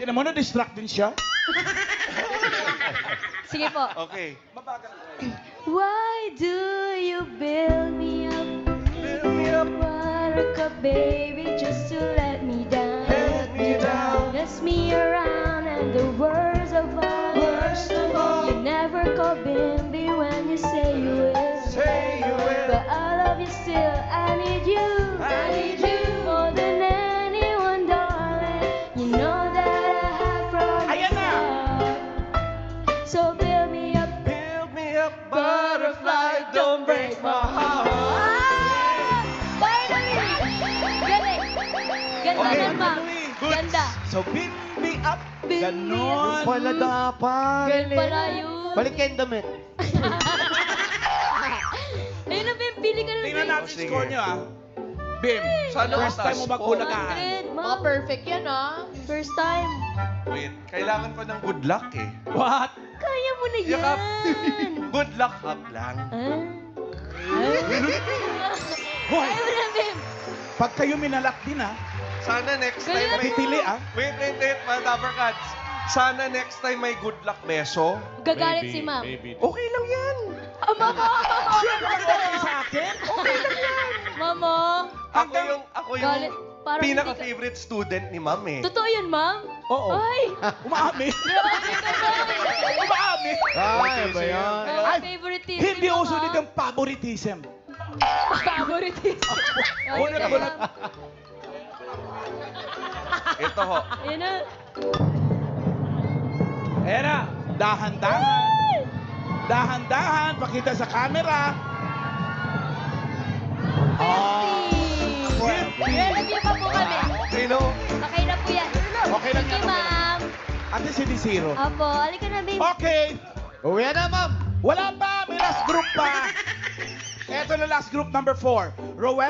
Tinan mo na, distract din siya. Sige po. Okay. Why do you build me up? Build me up, What a baby, just to let me down. let me down. Mess me around and the worst of all. You never call Bimby when you say you will. Say you will. But I love you still. I need you. I need you. More than anyone, darling. You know that I have from Ayan the na. start. So build me up. Build me up, butterfly, don't break my heart. Ah! Finally! Galing! Ganda Okay, nun, ma'am. Goods. Ganda. So, build me up. Build me Ganon. Pala dapat. Galing pala yun. Balik kayo yung damit. Ayun na, Bim. Pili ka na. Tingnan Bim. natin Sige. score niyo, ah. Bim, Sana first time mo mataas po. magbulagaan. 100, Mga ma'am. perfect yan, ah. First time. Wait, kailangan ko ng good luck eh. What? Kaya mo na yan. Yakap. Good luck up lang. Ah. Hoy, Ayaw mo na, Bim. pag kayo minalak din, ah. Sana next time Galing may... Napipili, ah. Wait, mga Dapper Cats. Sana next time may good luck beso. Gagalit si ma'am. Okay lang yan. Mama! Okay sa akin? Mama! Ako yung Galit. Parang hindi ka- pinaka-favorite student ni ma'am eh. Totoo yun, ma'am? Oo. Ay! Umaamin. Grabe ka ba? Umaamin. Ay, ba yan? Ay, Favoritism Hindi mo, uso ma'am. nitong favoritism. Favoritism. Una na ba na? Ito ho. Ayan na. Ayan na. Dahan-dahan. Dahan-dahan. Pakita sa camera. Review pa po kami. Okay no? Okay na po yan. Okay lang Thank you, yan. ma'am. Ate si Zero. Apo, halika na, babe. Okay. Uwi na, ma'am. Wala pa. May last group pa. Ito na last group number 4. Rowena.